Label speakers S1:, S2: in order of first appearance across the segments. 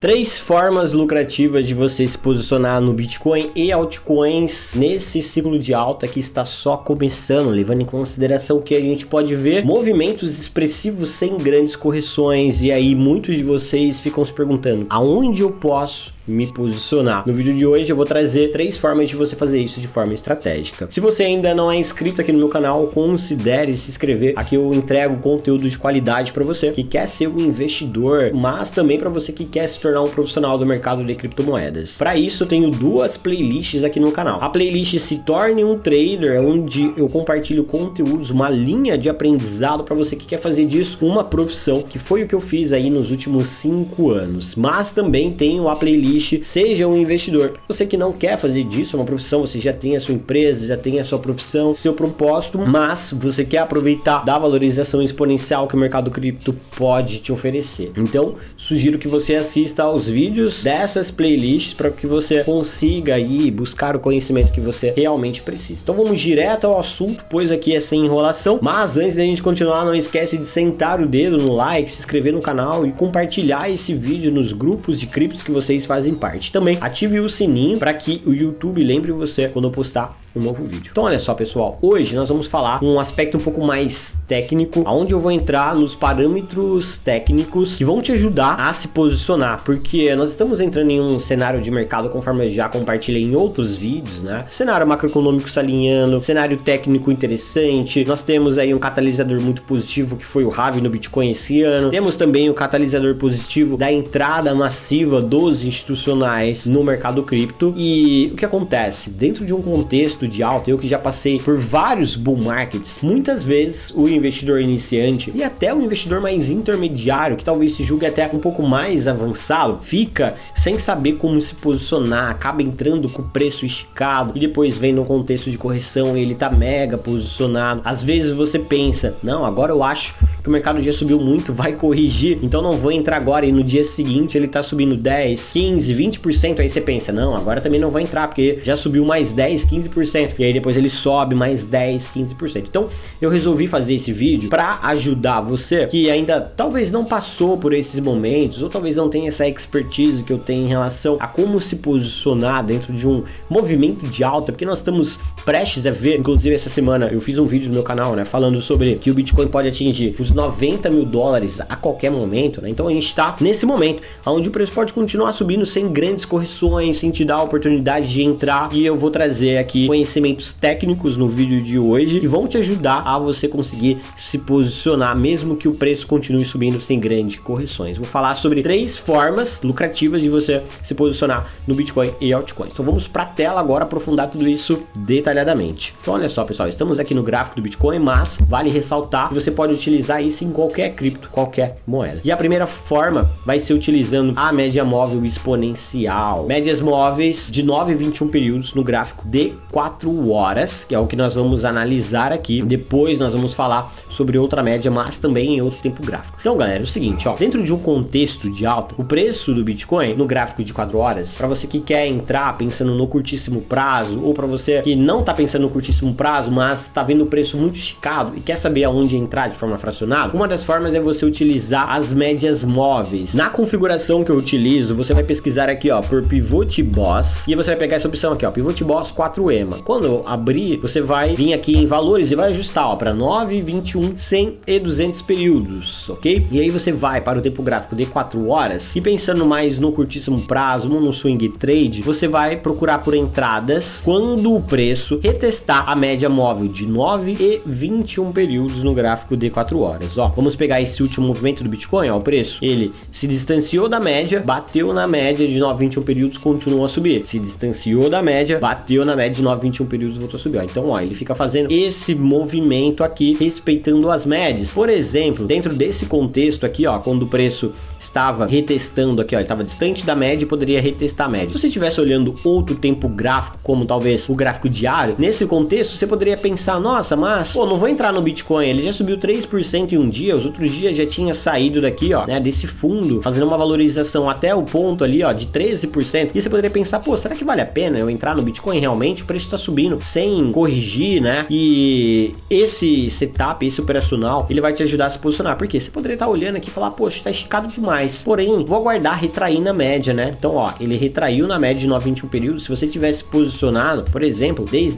S1: Três formas lucrativas de você se posicionar no Bitcoin e altcoins nesse ciclo de alta que está só começando, levando em consideração que a gente pode ver movimentos expressivos sem grandes correções. E aí muitos de vocês ficam se perguntando, aonde eu posso me posicionar? No vídeo de hoje eu vou trazer três formas de você fazer isso de forma estratégica. Se você ainda não é inscrito aqui no meu canal, considere se inscrever. Aqui eu entrego conteúdo de qualidade para você que quer ser um investidor, mas também para você que quer se tornar um profissional do mercado de criptomoedas. Para isso eu tenho duas playlists aqui no canal. A playlist Se Torne um Trader, onde eu compartilho conteúdos, uma linha de aprendizado para você que quer fazer disso uma profissão, que foi o que eu fiz aí nos últimos 5 anos. Mas também tenho a playlist Seja um Investidor. Você que não quer fazer disso uma profissão, você já tem a sua empresa, já tem a sua profissão, seu propósito, mas você quer aproveitar da valorização exponencial que o mercado cripto pode te oferecer. Então, sugiro que você assista aos vídeos dessas playlists para que você consiga aí buscar o conhecimento que você realmente precisa. Então vamos direto ao assunto, pois aqui é sem enrolação. Mas antes da gente continuar, não esquece de sentar o dedo no like, se inscrever no canal e compartilhar esse vídeo nos grupos de criptos que vocês fazem parte. Também ative o sininho para que o YouTube lembre você quando eu postar um novo vídeo. Então olha só, pessoal, hoje nós vamos falar um aspecto um pouco mais técnico, onde eu vou entrar nos parâmetros técnicos que vão te ajudar a se posicionar, porque nós estamos entrando em um cenário de mercado, conforme eu já compartilhei em outros vídeos, né? Cenário macroeconômico se alinhando, cenário técnico interessante, nós temos aí um catalisador muito positivo que foi o halving no Bitcoin esse ano, temos também o catalisador positivo da entrada massiva dos institucionais no mercado cripto. E o que acontece? Dentro de um contexto de alta, eu que já passei por vários bull markets, muitas vezes o investidor iniciante e até o investidor mais intermediário, que talvez se julgue até um pouco mais avançado, fica sem saber como se posicionar, acaba entrando com o preço esticado e depois vem no contexto de correção e ele tá mega posicionado. Às vezes você pensa, não, agora eu acho que o mercado já subiu muito, vai corrigir, então não vou entrar agora, e no dia seguinte ele tá subindo 10, 15, 20%, aí você pensa, não, agora também não vou entrar, porque já subiu mais 10, 15%, e aí depois ele sobe mais 10, 15%. Então eu resolvi fazer esse vídeo para ajudar você que ainda talvez não passou por esses momentos, ou talvez não tenha essa expertise que eu tenho em relação a como se posicionar dentro de um movimento de alta, porque nós estamos prestes a ver, inclusive essa semana eu fiz um vídeo no meu canal, né, falando sobre que o Bitcoin pode atingir os 90 mil dólares a qualquer momento, né? Então a gente está nesse momento onde o preço pode continuar subindo sem grandes correções, sem te dar a oportunidade de entrar, e eu vou trazer aqui conhecimentos técnicos no vídeo de hoje que vão te ajudar a você conseguir se posicionar mesmo que o preço continue subindo sem grandes correções. Vou falar sobre três formas lucrativas de você se posicionar no Bitcoin e altcoins. Então vamos para a tela agora aprofundar tudo isso detalhadamente. Então olha só, pessoal, estamos aqui no gráfico do Bitcoin, mas vale ressaltar que você pode utilizar isso em qualquer cripto, qualquer moeda. E a primeira forma vai ser utilizando a média móvel exponencial. Médias móveis de 9 e 21 períodos no gráfico de 4 horas, que é o que nós vamos analisar aqui. Depois nós vamos falar sobre outra média, mas também em outro tempo gráfico. Então, galera, é o seguinte, ó, dentro de um contexto de alta, o preço do Bitcoin no gráfico de 4 horas, para você que quer entrar pensando no curtíssimo prazo, ou para você que não tá pensando no curtíssimo prazo, mas tá vendo o preço muito esticado e quer saber aonde entrar de forma fracionada, uma das formas é você utilizar as médias móveis. Na configuração que eu utilizo, você vai pesquisar aqui, ó, por Pivot Boss, e você vai pegar essa opção aqui, ó, Pivot Boss 4EMA. Quando eu abrir, você vai vir aqui em valores e vai ajustar, ó, para 9, 21, 100 e 200 períodos, ok? E aí você vai para o tempo gráfico de 4 horas e pensando mais no curtíssimo prazo ou no swing trade, você vai procurar por entradas quando o preço retestar a média móvel de 9 e 21 períodos no gráfico de 4 horas, ó. Vamos pegar esse último movimento do Bitcoin, ó, o preço, ele se distanciou da média, bateu na média de 9 e 21 períodos, continua a subir, se distanciou da média, bateu na média de 9 e 21 períodos, voltou a subir, ó. Então, ó, ele fica fazendo esse movimento aqui, respeitando as médias. Por exemplo, dentro desse contexto aqui, ó, quando o preço estava retestando aqui, ó, ele estava distante da média e poderia retestar a média. Se você estivesse olhando outro tempo gráfico, como talvez o gráfico diário, diário, nesse contexto você poderia pensar, nossa, mas pô, não vou entrar no Bitcoin, ele já subiu 3% em um dia, os outros dias já tinha saído daqui, ó, né, desse fundo, fazendo uma valorização até o ponto ali, ó, de 13%. E você poderia pensar, pô, será que vale a pena eu entrar no Bitcoin realmente? O preço tá subindo sem corrigir, né? E esse setup, esse operacional, ele vai te ajudar a se posicionar. Por quê? Você poderia estar olhando aqui e falar, poxa, tá esticado demais. Porém, vou aguardar retrair na média, né? Então, ó, ele retraiu na média de 9,21 períodos. Se você tivesse posicionado, por exemplo, desde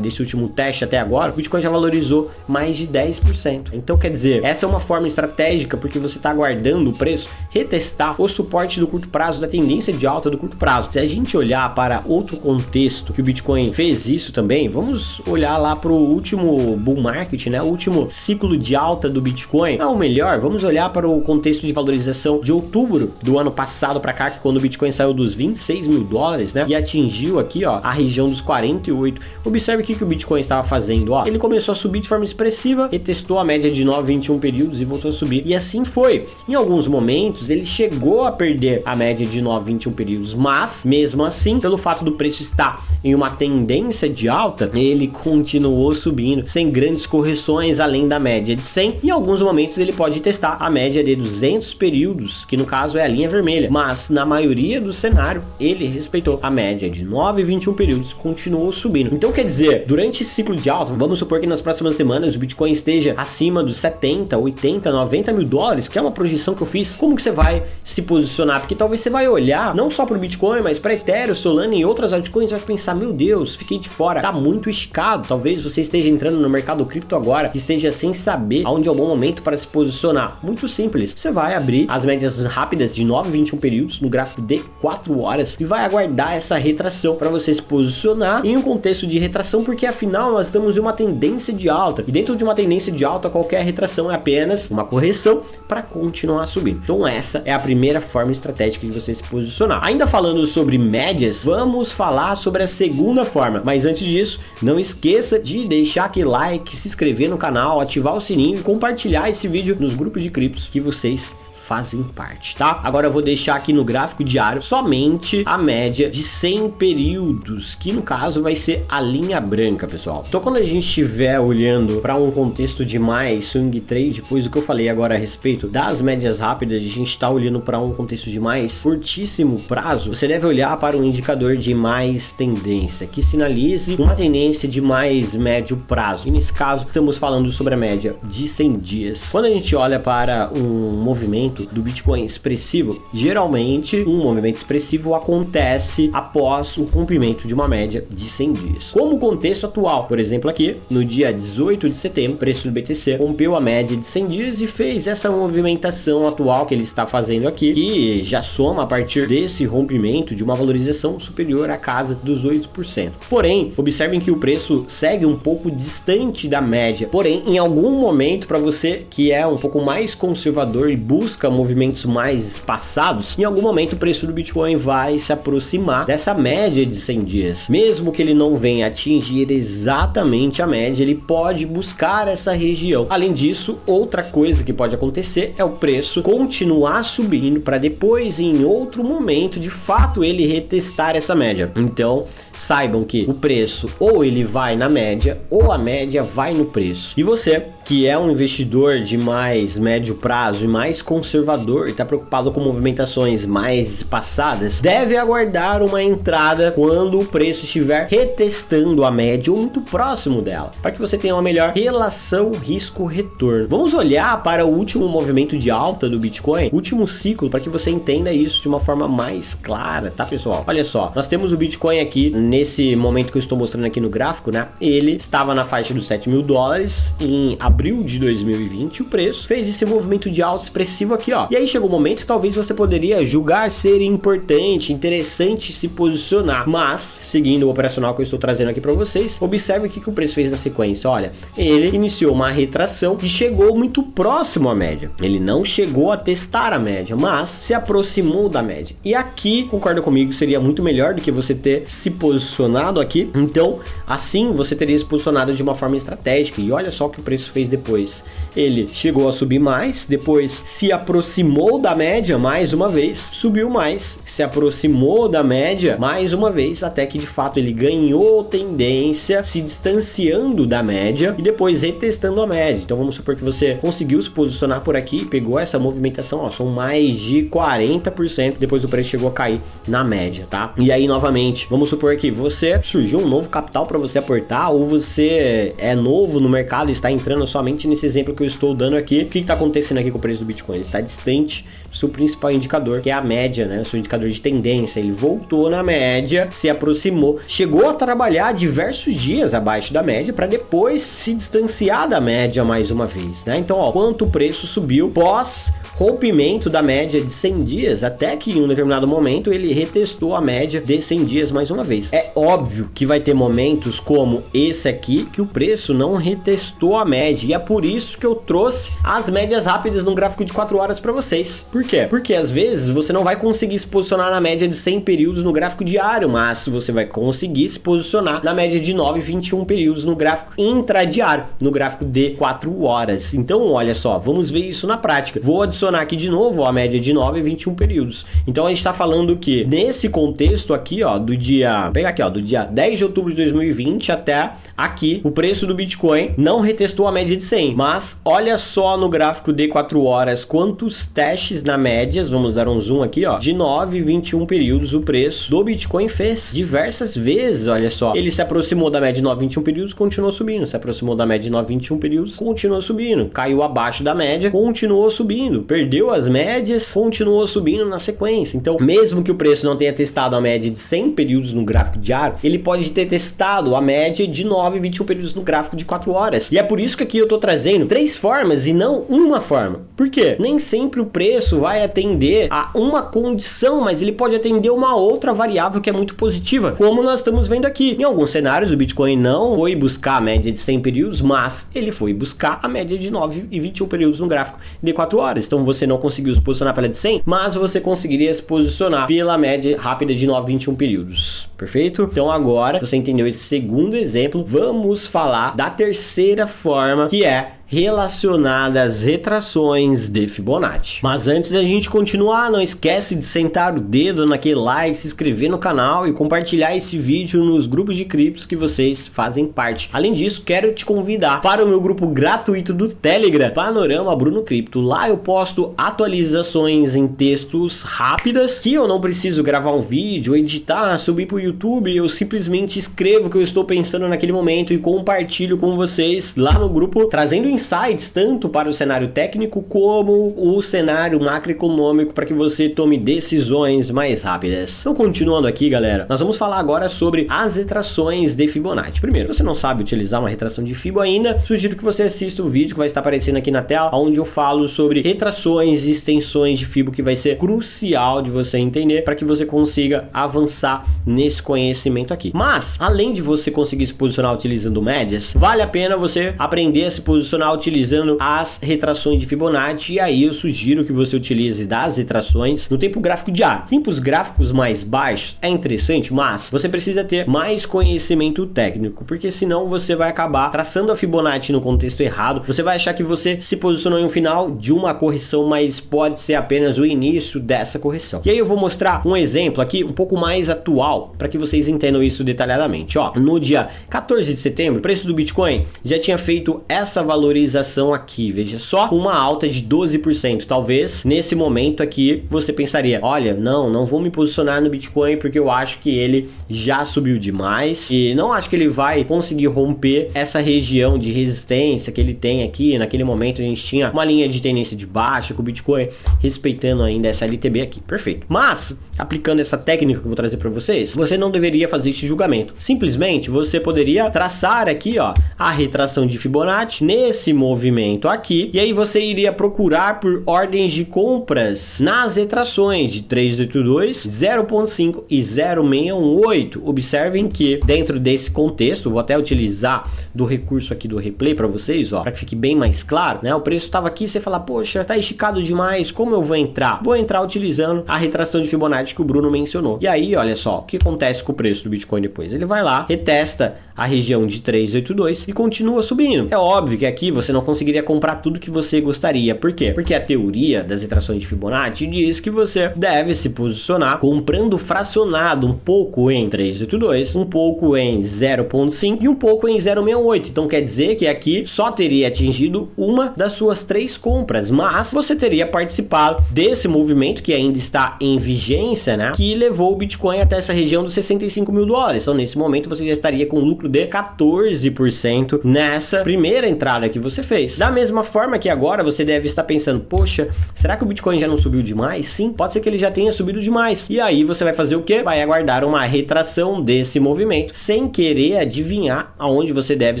S1: desse último teste até agora, o Bitcoin já valorizou mais de 10%. Então, quer dizer, essa é uma forma estratégica porque você tá aguardando o preço retestar o suporte do curto prazo, da tendência de alta do curto prazo. Se a gente olhar para outro contexto que o Bitcoin fez isso também, vamos olhar lá para o último bull market, né? O último ciclo de alta do Bitcoin. Ou melhor, vamos olhar para o contexto de valorização de outubro do ano passado para cá, que quando o Bitcoin saiu dos 26 mil dólares, né? E atingiu aqui, ó, a região dos 48. Observe o que o Bitcoin estava fazendo, ó. Ele começou a subir de forma expressiva, retestou a média de 9,21 períodos e voltou a subir. E assim foi. Em alguns momentos, ele chegou a perder a média de 9,21 períodos, mas, mesmo assim, pelo fato do preço estar em uma tendência de alta, ele continuou subindo, sem grandes correções além da média de 100. Em alguns momentos, ele pode testar a média de 200 períodos, que no caso é a linha vermelha, mas na maioria do cenário, ele respeitou a média de 9,21 períodos, continuou subindo. Então, quer dizer, durante esse ciclo de alta, vamos supor que nas próximas semanas o Bitcoin esteja acima dos 70, 80, 90 mil dólares, que é uma projeção que eu fiz. Como que você vai se posicionar? Porque talvez você vai olhar não só para o Bitcoin, mas para Ethereum, Solana e outras altcoins, vai pensar, meu Deus, fiquei de fora, tá muito esticado. Talvez você esteja entrando no mercado cripto agora, esteja sem saber aonde é o bom momento para se posicionar. Muito simples, você vai abrir as médias rápidas de 9,21 períodos no gráfico de 4 horas e vai aguardar essa retração para você se posicionar em um contexto de retração, porque afinal nós estamos em uma tendência de alta, e dentro de uma tendência de alta, qualquer retração é apenas uma correção para continuar subindo. Então essa é a primeira forma estratégica de você se posicionar. Ainda falando sobre médias, vamos falar sobre a segunda forma, mas antes disso, não esqueça de deixar aquele like, se inscrever no canal, ativar o sininho e compartilhar esse vídeo nos grupos de criptos que vocês fazem parte, tá? Agora eu vou deixar aqui no gráfico diário somente a média de 100 períodos, que no caso vai ser a linha branca, pessoal. Então quando a gente estiver olhando para um contexto de mais swing trade, depois do que eu falei agora a respeito das médias rápidas, a gente está olhando para um contexto de mais curtíssimo prazo, você deve olhar para um indicador de mais tendência, que sinalize uma tendência de mais médio prazo. E nesse caso, estamos falando sobre a média de 100 dias. Quando a gente olha para um movimento do Bitcoin expressivo, geralmente um movimento expressivo acontece após o rompimento de uma média de 100 dias. Como o contexto atual, por exemplo aqui, no dia 18 de setembro, o preço do BTC rompeu a média de 100 dias e fez essa movimentação atual que ele está fazendo aqui, que já soma a partir desse rompimento de uma valorização superior à casa dos 8%. Porém, observem que o preço segue um pouco distante da média. Porém, em algum momento, para você que é um pouco mais conservador e busca movimentos mais espaçados, em algum momento o preço do Bitcoin vai se aproximar dessa média de 100 dias. Mesmo que ele não venha atingir exatamente a média, ele pode buscar essa região. Além disso, outra coisa que pode acontecer é o preço continuar subindo para depois, em outro momento, de fato ele retestar essa média. Então, saibam que o preço ou ele vai na média ou a média vai no preço. E você, que é um investidor de mais médio prazo e mais conservador e está preocupado com movimentações mais espaçadas, deve aguardar uma entrada quando o preço estiver retestando a média ou muito próximo dela, para que você tenha uma melhor relação risco-retorno. Vamos olhar para o último movimento de alta do Bitcoin, último ciclo, para que você entenda isso de uma forma mais clara, tá, pessoal? Olha só, nós temos o Bitcoin aqui nesse momento que eu estou mostrando aqui no gráfico, né? Ele estava na faixa dos 7 mil dólares em abril de 2020, o preço fez esse movimento de alta expressivo aqui, ó. E aí chegou um momento que talvez você poderia julgar ser importante, interessante se posicionar, mas seguindo o operacional que eu estou trazendo aqui para vocês, observe o que o preço fez na sequência. Olha, ele iniciou uma retração e chegou muito próximo à média. Ele não chegou a testar a média, mas se aproximou da média. E aqui, concorda comigo, seria muito melhor do que você ter se posicionado aqui. Então, assim você teria se posicionado de uma forma estratégica. E olha só o que o preço fez depois. Ele chegou a subir mais, depois se aproximou aproximou da média mais uma vez, subiu mais, se aproximou da média mais uma vez, até que de fato ele ganhou tendência, se distanciando da média e depois retestando a média. Então vamos supor que você conseguiu se posicionar por aqui, pegou essa movimentação, ó, são mais de 40%, depois o preço chegou a cair na média, tá? E aí novamente, vamos supor que você surgiu um novo capital para você aportar, ou você é novo no mercado e está entrando somente nesse exemplo que eu estou dando aqui. O que está acontecendo aqui com o preço do Bitcoin? Ele está distante do seu principal indicador, que é a média, né? O seu indicador de tendência. Ele voltou na média, se aproximou, chegou a trabalhar diversos dias abaixo da média para depois se distanciar da média mais uma vez, né? Então, ó, quanto o preço subiu pós rompimento da média de 100 dias, até que em um determinado momento ele retestou a média de 100 dias mais uma vez. É óbvio que vai ter momentos como esse aqui que o preço não retestou a média, e é por isso que eu trouxe as médias rápidas no gráfico de 4 horas para vocês. Por quê? Porque às vezes você não vai conseguir se posicionar na média de 100 períodos no gráfico diário, mas você vai conseguir se posicionar na média de 9 e 21 períodos no gráfico intradiário, no gráfico de 4 horas. Então, olha só, vamos ver isso na prática. Vou adicionar aqui de novo, ó, a média de 9 e 21 períodos. Então a gente está falando que nesse contexto aqui, ó, do dia, pega aqui, ó, do dia 10 de outubro de 2020 até aqui, o preço do Bitcoin não retestou a média de 100, mas olha só no gráfico de 4 horas quantos testes na média, vamos dar um zoom aqui, ó, de 9 e 21 períodos o preço do Bitcoin fez diversas vezes, olha só. Ele se aproximou da média de 9 e 21 períodos, continuou subindo, se aproximou da média de 9 e 21 períodos, continuou subindo, caiu abaixo da média, continuou subindo, perdeu as médias, continuou subindo na sequência. Então, mesmo que o preço não tenha testado a média de 100 períodos no gráfico diário, ele pode ter testado a média de 9 e 21 períodos no gráfico de 4 horas. E é por isso que aqui eu tô trazendo 3 formas e não uma forma. Por quê? Nem sempre o preço vai atender a uma condição, mas ele pode atender uma outra variável que é muito positiva, como nós estamos vendo aqui. Em alguns cenários, o Bitcoin não foi buscar a média de 100 períodos, mas ele foi buscar a média de 9 e 21 períodos no gráfico de 4 horas. Então, você não conseguiu se posicionar pela de 100, mas você conseguiria se posicionar pela média rápida de 9 e 21 períodos. Perfeito? Então agora, você entendeu esse segundo exemplo, vamos falar da terceira forma, que é relacionada às retrações de Fibonacci. Mas antes da gente continuar, não esquece de sentar o dedo naquele like, se inscrever no canal e compartilhar esse vídeo nos grupos de criptos que vocês fazem parte. Além disso, quero te convidar para o meu grupo gratuito do Telegram, Panorama Bruno Cripto. Lá eu posto atualizações em textos rápidas, que eu não preciso gravar um vídeo, editar, subir para o YouTube, eu simplesmente escrevo o que eu estou pensando naquele momento e compartilho com vocês lá no grupo, trazendo insights tanto para o cenário técnico como o cenário macroeconômico para que você tome decisões mais rápidas. Então, continuando aqui, galera, nós vamos falar agora sobre as retrações de Fibonacci. Primeiro, se você não sabe utilizar uma retração de Fibo ainda, sugiro que você assista o vídeo que vai estar aparecendo aqui na tela, onde eu falo sobre retrações e extensões de Fibo, que vai ser crucial de você entender para que você consiga avançar nesse conhecimento aqui. Mas, além de você conseguir se posicionar utilizando médias, vale a pena você aprender a se posicionar utilizando as retrações de Fibonacci, e aí eu sugiro que você utilize das retrações no tempo gráfico diário. Tempos gráficos mais baixos é interessante, mas você precisa ter mais conhecimento técnico, porque senão você vai acabar traçando a Fibonacci no contexto errado, você vai achar que você se posicionou em um final de uma correção, mas pode ser apenas o início dessa correção. E aí eu vou mostrar um exemplo aqui um pouco mais atual, para que vocês entendam isso detalhadamente. Ó, no dia 14 de setembro, o preço do Bitcoin já tinha feito essa valorização aqui, veja só, uma alta de 12%. Talvez nesse momento aqui você pensaria, olha, não vou me posicionar no Bitcoin porque eu acho que ele já subiu demais e não acho que ele vai conseguir romper essa região de resistência que ele tem aqui. Naquele momento a gente tinha uma linha de tendência de baixa com o Bitcoin respeitando ainda essa LTB aqui, perfeito. Mas, aplicando essa técnica que eu vou trazer para vocês, você não deveria fazer esse julgamento. Simplesmente você poderia traçar aqui, ó, a retração de Fibonacci nesse movimento aqui, e aí você iria procurar por ordens de compras nas retrações de 382, 0.5 e 0.618. Observem que dentro desse contexto, vou até utilizar do recurso aqui do replay para vocês, ó, para que fique bem mais claro, né? O preço estava aqui, você fala, poxa, tá esticado demais, como eu vou entrar? Vou entrar utilizando a retração de Fibonacci parte que o Bruno mencionou. E aí, olha só, o que acontece com o preço do Bitcoin depois? Ele vai lá, retesta a região de 382 e continua subindo. É óbvio que aqui você não conseguiria comprar tudo que você gostaria. Por quê? Porque a teoria das retrações de Fibonacci diz que você deve se posicionar comprando fracionado, um pouco em 382, um pouco em 0.5 e um pouco em 0.68. Então quer dizer que aqui só teria atingido uma das suas 3 compras, mas você teria participado desse movimento que ainda está em vigência, né? Que levou o Bitcoin até essa região dos 65 mil dólares. Então nesse momento você já estaria com lucro de 14% nessa primeira entrada que você fez. Da mesma forma que agora você deve estar pensando, poxa, será que o Bitcoin já não subiu demais? Sim, pode ser que ele já tenha subido demais. E aí você vai fazer o quê? Vai aguardar uma retração desse movimento, sem querer adivinhar aonde você deve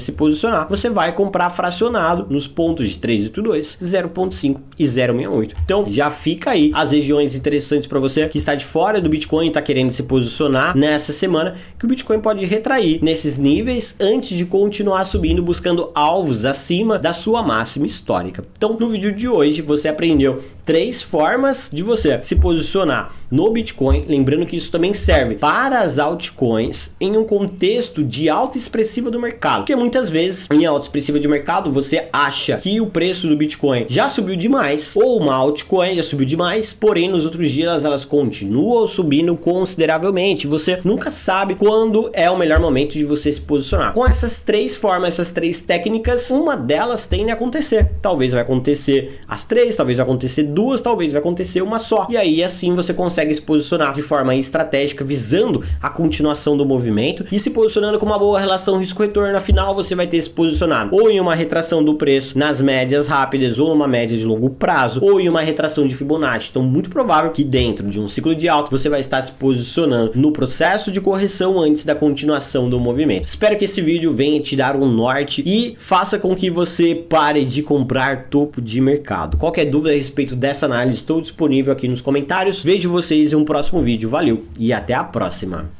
S1: se posicionar. Você vai comprar fracionado nos pontos de 382, 0.5 e 0.68. Então já fica aí as regiões interessantes para você que está de fora do Bitcoin e está querendo se posicionar nessa semana, que o Bitcoin pode retrair nesses níveis antes de continuar subindo, buscando alvos acima da sua máxima histórica. Então no vídeo de hoje você aprendeu 3 formas de você se posicionar no Bitcoin, lembrando que isso também serve para as altcoins em um contexto de alta expressiva do mercado, porque muitas vezes em alta expressiva de mercado você acha que o preço do Bitcoin já subiu demais, ou uma altcoin já subiu demais, porém nos outros dias elas continuam subindo consideravelmente. Você nunca sabe quando é o melhor momento de você se posicionar. Com essas 3 formas, essas 3 técnicas, uma delas tende a acontecer. Talvez vai acontecer as 3, talvez vai acontecer 2, talvez vai acontecer uma só. E aí assim você consegue se posicionar de forma estratégica, visando a continuação do movimento e se posicionando com uma boa relação risco-retorno. Afinal, você vai ter se posicionado ou em uma retração do preço nas médias rápidas, ou numa média de longo prazo, ou em uma retração de Fibonacci. Então, muito provável que dentro de um ciclo de alta você vai estar se posicionando no processo de correção antes da continuação do movimento. Espero que esse vídeo venha te dar um norte e faça com que você pare de comprar topo de mercado. Qualquer dúvida a respeito dessa análise, estou disponível aqui nos comentários. Vejo vocês em um próximo vídeo. Valeu e até a próxima!